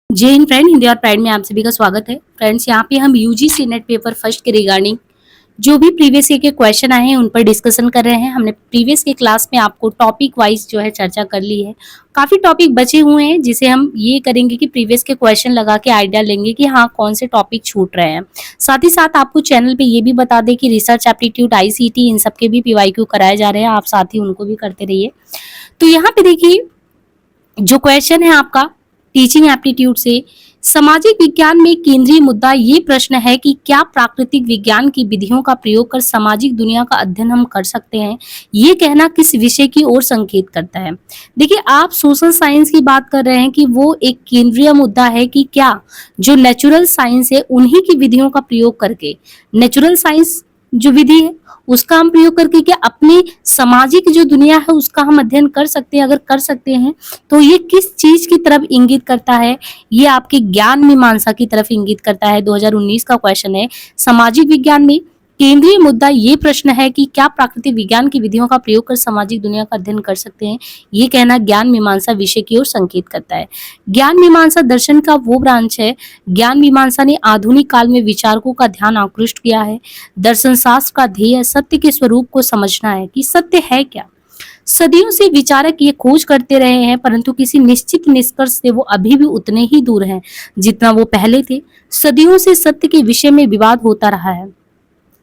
जय हिंद फ्रेंड, हिंदी और प्राइड में आप सभी का स्वागत है। फ्रेंड्स, यहाँ पे हम यूजीसी नेट पेपर फर्स्ट के रिगार्डिंग जो भी प्रीवियस ईयर के क्वेश्चन आए हैं उन पर डिस्कशन कर रहे हैं। हमने प्रीवियस के क्लास में आपको टॉपिक वाइज जो है चर्चा कर ली है। काफी टॉपिक बचे हुए हैं जिसे हम ये करेंगे कि प्रीवियस के क्वेश्चन लगा के आइडिया लेंगे कि हाँ कौन से टॉपिक छूट रहे हैं। साथ ही साथ आपको चैनल पे ये भी बता दें कि रिसर्च एप्टीट्यूड, आईसीटी इन सबके भी पीवाईक्यू कराए जा रहे हैं। आप साथ ही उनको भी करते रहिए। तो यहाँ पे देखिए, जो क्वेश्चन है आपका टीचिंग एप्टीट्यूड से, सामाजिक विज्ञान में केंद्रीय मुद्दा ये प्रश्न है कि क्या प्राकृतिक विज्ञान की विधियों का प्रयोग कर सामाजिक दुनिया का अध्ययन हम कर सकते हैं। ये कहना किस विषय की ओर संकेत करता है। देखिए, आप सोशल साइंस की बात कर रहे हैं कि वो एक केंद्रीय मुद्दा है कि क्या जो नेचुरल साइंस है उन्हीं की विधियों का प्रयोग करके, नेचुरल साइंस जो विधि है उसका हम प्रयोग करके क्या अपनी सामाजिक जो दुनिया है उसका हम अध्ययन कर सकते हैं। अगर कर सकते हैं तो ये किस चीज की तरफ इंगित करता है, ये आपके ज्ञान मीमांसा की तरफ इंगित करता है। 2019 का क्वेश्चन है। सामाजिक विज्ञान में केंद्रीय मुद्दा ये प्रश्न है कि क्या प्राकृतिक विज्ञान की विधियों का प्रयोग कर सामाजिक दुनिया का अध्ययन कर सकते हैं। ये कहना ज्ञान मीमांसा विषय की ओर संकेत करता है। ज्ञान मीमांसा दर्शन का वो ब्रांच है। ज्ञान मीमांसा ने आधुनिक काल में विचारकों का ध्यान आकृष्ट किया है। दर्शन शास्त्र का ध्येय सत्य के स्वरूप को समझना है कि सत्य है क्या। सदियों से विचारक ये खोज करते रहे हैं, परंतु किसी निश्चित निष्कर्ष से वो अभी भी उतने ही दूर हैं जितना वो पहले थे। सदियों से सत्य के विषय में विवाद होता रहा है,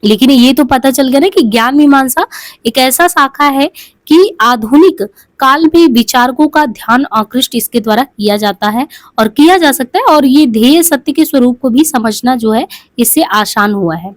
लेकिन ये तो पता चल गया ना कि ज्ञान मीमांसा एक ऐसा शाखा है कि आधुनिक काल में विचारकों का ध्यान आकृष्ट इसके द्वारा किया जाता है और किया जा सकता है, और ये ध्येय सत्य के स्वरूप को भी समझना जो है इससे आसान हुआ है।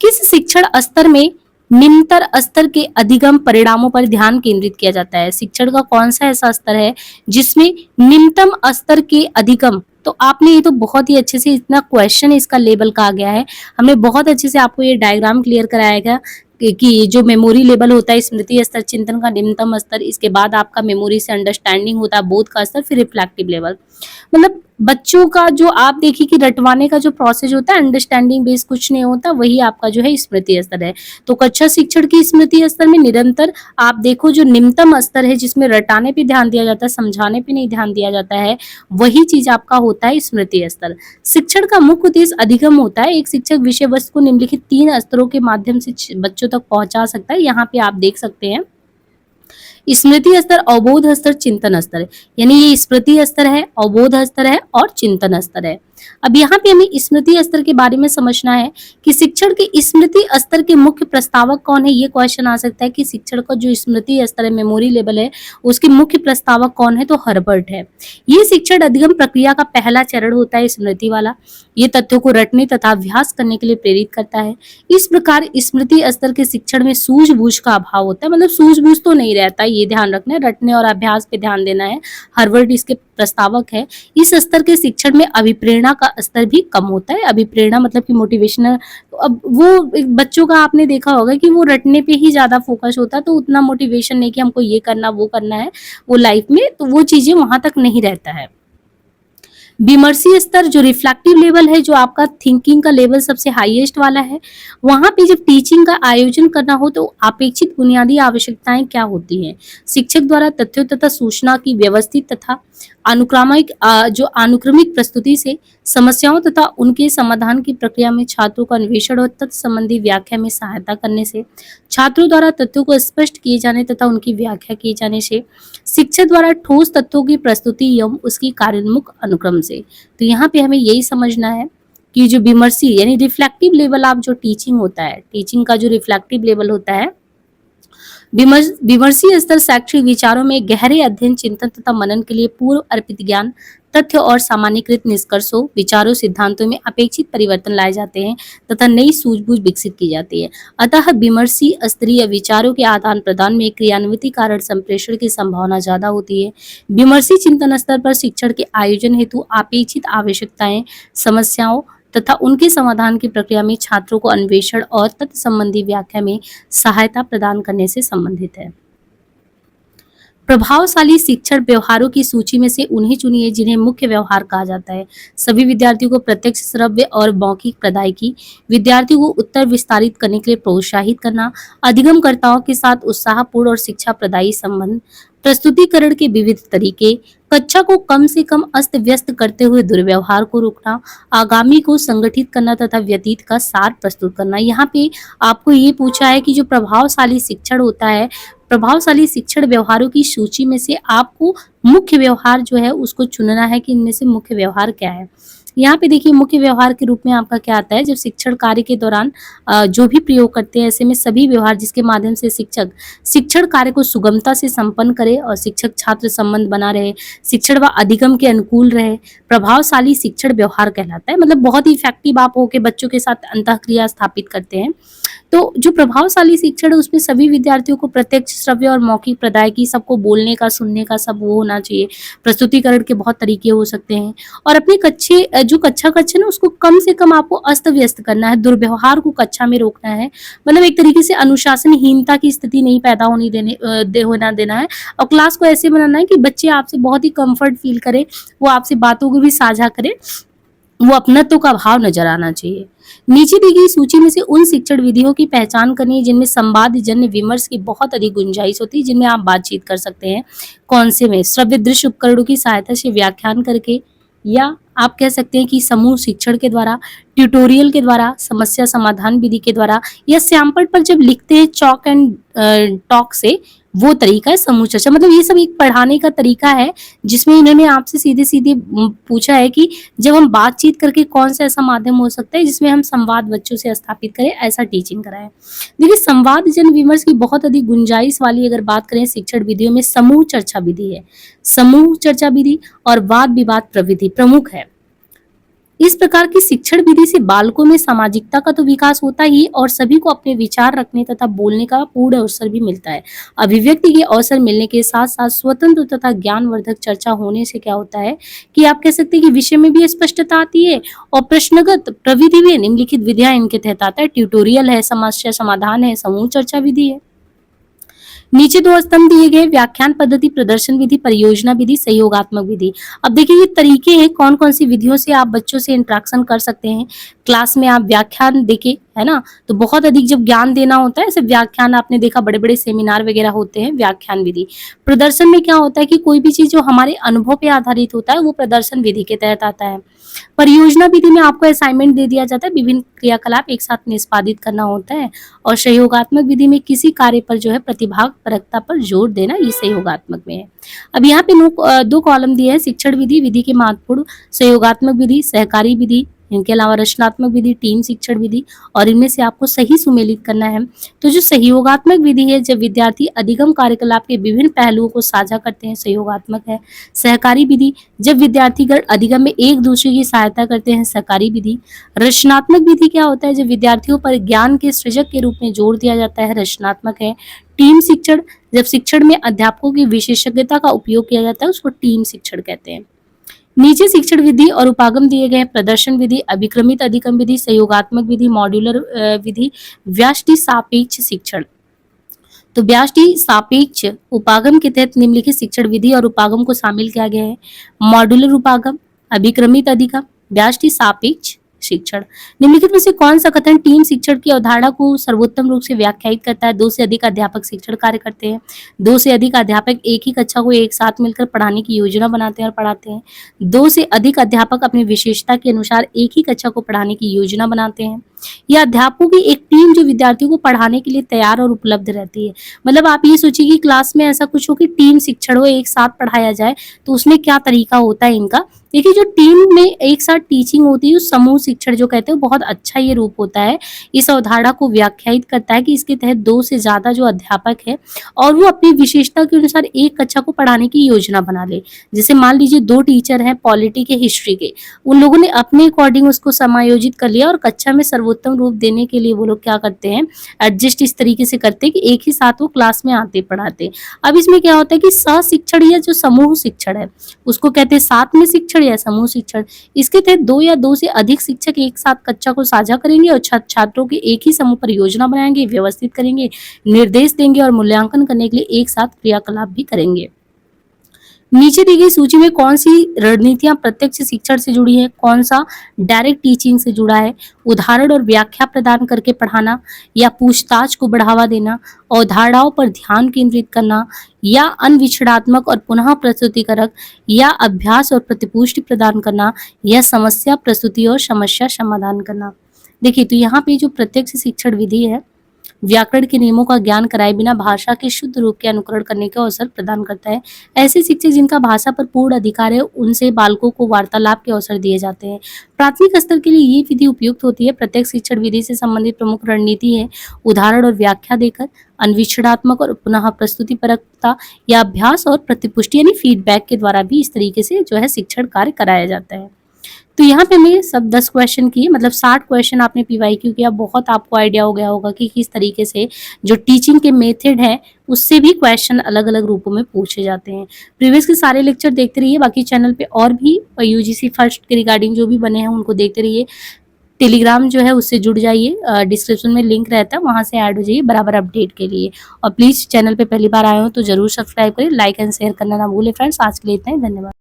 किस शिक्षण स्तर में निम्नतर स्तर के अधिगम परिणामों पर ध्यान केंद्रित किया जाता है। शिक्षण का कौन सा ऐसा स्तर है जिसमें निम्नतम स्तर के अधिगम, तो आपने ये तो बहुत ही अच्छे से, इतना क्वेश्चन इसका लेवल का आ गया है, हमने बहुत अच्छे से आपको ये डायग्राम क्लियर कराया कि जो मेमोरी लेवल होता है, स्मृति स्तर, चिंतन का निम्नतम स्तर, इसके बाद आपका मेमोरी से अंडरस्टैंडिंग होता है, बोध का स्तर, फिर रिफ्लेक्टिव लेवल। मतलब बच्चों का जो आप देखिए कि रटवाने का जो प्रोसेस होता है, अंडरस्टैंडिंग बेस कुछ नहीं होता, वही आपका जो है स्मृति स्तर है। तो कक्षा शिक्षण की स्मृति स्तर में निरंतर आप देखो जो निम्नतम स्तर है जिसमें रटाने पे ध्यान दिया जाता है, समझाने पे नहीं ध्यान दिया जाता है, वही चीज आपका होता है स्मृति स्तर। शिक्षण का मुख्य उद्देश्य अधिगम होता है। एक शिक्षक विषय वस्तु को निम्नलिखित 3 स्तरों के माध्यम से बच्चों तक पहुंचा सकता है। यहाँ पे आप देख सकते हैं स्मृति स्तर, अवबोध स्तर, चिंतन स्तर, यानी ये स्मृति स्तर है, अवबोध स्तर है और चिंतन स्तर है। अब यहाँ पे हमें स्मृति स्तर के बारे में समझना है कि शिक्षण के स्मृति स्तर के मुख्य प्रस्तावक कौन है। ये क्वेश्चन आ सकता है कि शिक्षण का जो स्मृति स्तर है, मेमोरी लेवल है, उसके मुख्य प्रस्तावक कौन है, तो हर्बर्ट है। ये शिक्षण अधिगम प्रक्रिया का पहला चरण होता है, स्मृति वाला। ये तथ्यों को रटने तथा अभ्यास करने के लिए प्रेरित करता है। इस प्रकार स्मृति स्तर के शिक्षण में सूझबूझ का अभाव होता है, मतलब सूझबूझ तो नहीं रहता, ये ध्यान रखना है, रटने और अभ्यास पे ध्यान देना है। हर्बर्ट इसके प्रस्तावक है। इस स्तर के शिक्षण में अभिप्रेरणा का स्तर भी कम होता है। अभिप्रेरणा मतलब कि मोटिवेशनल, तो अब वो बच्चों का आपने देखा होगा कि वो रटने पे ही ज्यादा फोकस होता है, तो उतना मोटिवेशन नहीं कि हमको ये करना वो करना है वो लाइफ में, तो वो चीजें वहां तक नहीं रहता है। विमर्शीय स्तर जो रिफ्लेक्टिव लेवल है, जो आपका थिंकिंग का लेवल सबसे हाईएस्ट वाला है, वहां पे जब टीचिंग का आयोजन करना हो तो अपेक्षित बुनियादी आवश्यकताएं क्या होती हैं। शिक्षक द्वारा तथ्यों तथा सूचना की व्यवस्थित तथा अनुक्रमिक प्रस्तुति से समस्याओं तथा उनके समाधान की प्रक्रिया में छात्रों का अन्वेषण और तथ्य संबंधी व्याख्या में सहायता करने से, छात्रों द्वारा तथ्यों को स्पष्ट किए जाने तथा उनकी व्याख्या किए जाने से, शिक्षक द्वारा ठोस तथ्यों की प्रस्तुति एवं उसकी कार्योन्मुख अनुक्रम से। तो यहाँ पे हमें यही समझना है कि जो विमर्शी यानी रिफ्लेक्टिव लेवल आप जो टीचिंग होता है, टीचिंग का जो रिफ्लेक्टिव लेवल होता है, विमर्शीय स्तर शैक्षिक विचारों में गहरे अध्ययन, चिंतन तथा मनन के लिए पूर्व अर्पित ज्ञान, तथ्य और सामान्यकृत निष्कर्षों, विचारों, सिद्धांतों में अपेक्षित परिवर्तन लाए जाते हैं तथा नई सूझबूझ विकसित की जाती है। अतः विमर्शी स्तरीय विचारों के आदान प्रदान में क्रियान्विति कारण संप्रेषण की संभावना ज्यादा होती है। विमर्शी चिंतन स्तर पर शिक्षण के आयोजन हेतु अपेक्षित आवश्यकताएं, समस्याओं तथा उनके समाधान की प्रक्रिया में छात्रों को अन्वेषण और तथ्य संबंधी व्याख्या में सहायता प्रदान करने से संबंधित है। प्रभावशाली शिक्षण व्यवहारों की सूची में से उन्हें चुनिए जिन्हें मुख्य व्यवहार कहा जाता है। सभी विद्यार्थियों को प्रत्यक्ष श्रव्य और मौखिक प्रदायकी, विद्यार्थियों को उत्तर विस्तारित करने के लिए प्रोत्साहित करना, अधिगमकर्ताओं के साथ उत्साहपूर्ण और शिक्षा प्रदायी संबंध, प्रस्तुतिकरण के विविध तरीके, कक्षा को कम से कम अस्त व्यस्त करते हुए दुर्व्यवहार को रोकना, आगामी को संगठित करना तथा व्यतीत का सार प्रस्तुत करना। यहाँ पे आपको ये पूछा है कि जो प्रभावशाली शिक्षण होता है, प्रभावशाली शिक्षण व्यवहारों की सूची में से आपको मुख्य व्यवहार जो है उसको चुनना है कि इनमें से मुख्य व्यवहार क्या है। यहाँ पे देखिए मुख्य व्यवहार के रूप में आपका क्या आता है, जब शिक्षण कार्य के दौरान जो भी प्रयोग करते हैं ऐसे में सभी व्यवहार जिसके माध्यम से शिक्षक शिक्षण कार्य को सुगमता से संपन्न करे और शिक्षक छात्र संबंध बना रहे, शिक्षण व अधिगम के अनुकूल रहे, प्रभावशाली शिक्षण व्यवहार कहलाता है। मतलब बहुत ही इफेक्टिव आप होके बच्चों के साथ अंतःक्रिया स्थापित करते हैं। तो जो प्रभावशाली शिक्षण है उसमें सभी विद्यार्थियों को प्रत्यक्ष श्रव्य और मौखिक प्रदायकी, सबको बोलने का सुनने का सब वो होना चाहिए। प्रस्तुतिकरण के बहुत तरीके हो सकते हैं और अपने जो कक्षा है ना उसको कम से कम आपको अस्त व्यस्त करना है, दुर्व्यवहार को कक्षा में रोकना है। मतलब एक तरीके से अनुशासनहीनता की स्थिति नहीं पैदा होना देना है और क्लास को ऐसे बनाना है कि बच्चे आपसे बहुत ही कंफर्ट फील करें, वो आपसे बातों को भी साझा करें, वो अपनत्व का भाव नजर आना चाहिए। नीचे दी गई सूची में से उन शिक्षण विधियों की पहचान करनी है जिनमें संवाद जन्य विमर्श की बहुत अधिक गुंजाइश होती है, जिनमें आप बातचीत कर सकते हैं। कौन से में? श्रव्य दृश्य उपकरणों की सहायता से व्याख्यान करके, या आप कह सकते हैं कि समूह शिक्षण के द्वारा, ट्यूटोरियल के द्वारा, समस्या समाधान विधि के द्वारा, या श्यामपट पर जब लिखते हैं चॉक एंड टॉक से, वो तरीका है समूह चर्चा। मतलब ये सब एक पढ़ाने का तरीका है जिसमें इन्होंने आपसे सीधे सीधे पूछा है कि जब हम बातचीत करके कौन सा ऐसा माध्यम हो सकता है जिसमें हम संवाद बच्चों से स्थापित करें, ऐसा टीचिंग कराएं। देखिए संवाद जन विमर्श की बहुत अधिक गुंजाइश वाली अगर बात करें शिक्षण विधियों में समूह चर्चा विधि है। समूह चर्चा विधि और वाद विवाद प्रविधि प्रमुख है। इस प्रकार की शिक्षण विधि से बालकों में सामाजिकता का तो विकास होता ही और सभी को अपने विचार रखने तथा बोलने का पूर्ण अवसर भी मिलता है। अभिव्यक्ति के अवसर मिलने के साथ साथ स्वतंत्र तथा ज्ञानवर्धक चर्चा होने से क्या होता है कि आप कह सकते हैं कि विषय में भी स्पष्टता आती है और प्रश्नगत प्रविधि भी निम्नलिखित विधियां इनके तहत आता है। ट्यूटोरियल है, समस्या समाधान है, समूह चर्चा विधि है। नीचे दो स्तंभ दिए गए, व्याख्यान पद्धति, प्रदर्शन विधि, परियोजना विधि, सहयोगात्मक विधि। अब देखिए ये तरीके हैं कौन कौन सी विधियों से आप बच्चों से इंटरेक्शन कर सकते हैं। क्लास में आप व्याख्यान देके, है ना, तो बहुत अधिक जब ज्ञान देना होता है ऐसे व्याख्यान आपने देखा बड़े बड़े सेमिनार वगैरह होते हैं, व्याख्यान विधि। प्रदर्शन में क्या होता है कि कोई भी चीज जो हमारे अनुभव पे आधारित होता है वो प्रदर्शन विधि के तहत आता है। परियोजना विधि में आपको असाइनमेंट दे दिया जाता है, विभिन्न क्रियाकलाप एक साथ निष्पादित करना होता है। और सहयोगात्मक विधि में किसी कार्य पर जो है प्रतिभाग परकता पर जोर देना, ये सहयोगात्मक में है। अब यहाँ पे दो कॉलम दिए हैं, शिक्षण विधि, विधि के महत्वपूर्ण, सहयोगात्मक विधि, सहकारी विधि, इनके अलावा रचनात्मक विधि, टीम शिक्षण विधि, और इनमें से आपको सही सुमेलित करना है। तो जो सहयोगात्मक विधि है, जब विद्यार्थी अधिगम कार्यकलाप के विभिन्न पहलुओं को साझा करते हैं, सहयोगात्मक है। सहकारी विधि, जब विद्यार्थीगण अधिगम में एक दूसरे की सहायता करते हैं, सहकारी विधि। रचनात्मक विधि क्या होता है, जब विद्यार्थियों पर ज्ञान के सृजक के रूप में जोर दिया जाता है, रचनात्मक है। टीम शिक्षण, जब शिक्षण में अध्यापकों की विशेषज्ञता का उपयोग किया जाता है, उसको टीम शिक्षण कहते हैं। नीचे शिक्षण विधि और उपागम दिए गए, प्रदर्शन विधि, अभिक्रमित अधिगम विधि, सहयोगात्मक विधि, मॉड्यूलर विधि, व्यष्टि सापेक्ष शिक्षण। तो व्यष्टि सापेक्ष उपागम के तहत निम्नलिखित शिक्षण विधि और उपागम को शामिल किया गया है। मॉड्यूलर उपागम, अभिक्रमित अधिगम, व्यष्टि सापेक्ष शिक्षण। निम्नलिखित में से कौन सा कथन टीम शिक्षण की अवधारणा को सर्वोत्तम रूप से व्याख्यायित करता है? 2 से अधिक अध्यापक शिक्षण कार्य करते हैं। 2 से अधिक अध्यापक एक ही कक्षा को एक साथ मिलकर पढ़ाने की योजना बनाते हैं और पढ़ाते हैं। 2 से अधिक अध्यापक अपनी विशेषता के अनुसार एक ही कक्षा को पढ़ाने की योजना बनाते हैं। या अध्यापकों की एक टीम जो विद्यार्थियों को पढ़ाने के लिए तैयार और उपलब्ध रहती है। मतलब आप ये सोचिए कि क्लास में ऐसा कुछ हो कि टीम शिक्षण हो, एक साथ पढ़ाया जाए, तो उसमें क्या तरीका होता है इनका। देखिए जो टीम में एक साथ टीचिंग होती है, समूह शिक्षण जो कहते हैं, बहुत अच्छा ये रूप होता है। इस अवधारणा को व्याख्यायित करता है कि इसके तहत 2 से ज्यादा जो अध्यापक है और वो अपनी विशेषता के अनुसार एक कक्षा को पढ़ाने की योजना बना ले। जैसे मान लीजिए 2 टीचर हैं पॉलिटी के, हिस्ट्री के, उन लोगों ने अपने अकॉर्डिंग उसको समायोजित कर लिया और कक्षा में सर्वोत्तम रूप देने के लिए वो लोग क्या करते हैं, एडजस्ट इस तरीके से करते हैं कि एक ही साथ वो क्लास में आते पढ़ाते। अब इसमें क्या होता है कि सह-शिक्षण या जो समूह शिक्षण है उसको कहते हैं साथ में शिक्षण या समूह शिक्षण। इसके तहत 2 या 2 से अधिक शिक्षक एक साथ कक्षा को साझा करेंगे और छात्रों के एक ही समूह पर योजना बनाएंगे, व्यवस्थित करेंगे, निर्देश देंगे और मूल्यांकन करने के लिए एक साथ क्रियाकलाप भी करेंगे। नीचे दी गई सूची में कौन सी रणनीतियां प्रत्यक्ष शिक्षण से जुड़ी है, कौन सा डायरेक्ट टीचिंग से जुड़ा है? उदाहरण और व्याख्या प्रदान करके पढ़ाना, या पूछताछ को बढ़ावा देना, अवधारणाओं पर ध्यान केंद्रित करना, या अन्विषणात्मक और पुनः प्रस्तुतिकारक, या अभ्यास और प्रतिपुष्टि प्रदान करना, या समस्या प्रस्तुति और समस्या समाधान करना। देखिए, तो यहाँ पे जो प्रत्यक्ष शिक्षण विधि है, व्याकरण के नियमों का ज्ञान कराए बिना भाषा के शुद्ध रूप के अनुकरण करने का अवसर प्रदान करता है। ऐसे शिक्षक जिनका भाषा पर पूर्ण अधिकार है, उनसे बालकों को वार्तालाप के अवसर दिए जाते हैं। प्राथमिक स्तर के लिए ये विधि उपयुक्त होती है। प्रत्यक्ष शिक्षण विधि से संबंधित प्रमुख रणनीति है उदाहरण और व्याख्या देकर, अन्वेषणात्मक और पुनः प्रस्तुति परकता, या अभ्यास और प्रतिपुष्टि यानी फीडबैक के द्वारा भी इस तरीके से जो है शिक्षण कार्य कराया जाता है। तो यहाँ पे मैं सब 10 क्वेश्चन किए, मतलब 60 क्वेश्चन आपने पीवाईक्यू किया। बहुत आपको आइडिया हो गया होगा कि किस तरीके से जो टीचिंग के मेथड है उससे भी क्वेश्चन अलग अलग रूपों में पूछे जाते हैं। प्रीवियस के सारे लेक्चर देखते रहिए, बाकी चैनल पे और भी यूजीसी फर्स्ट के रिगार्डिंग जो भी बने हैं उनको देखते रहिए। टेलीग्राम जो है उससे जुड़ जाइए, डिस्क्रिप्शन में लिंक रहता है, वहाँ से ऐड हो जाइए बराबर अपडेट के लिए। और प्लीज़ चैनल पे पहली बार आए हो तो जरूर सब्सक्राइब करिए, लाइक एंड शेयर करना ना भूलें फ्रेंड्स। आज के लिए इतना ही, धन्यवाद।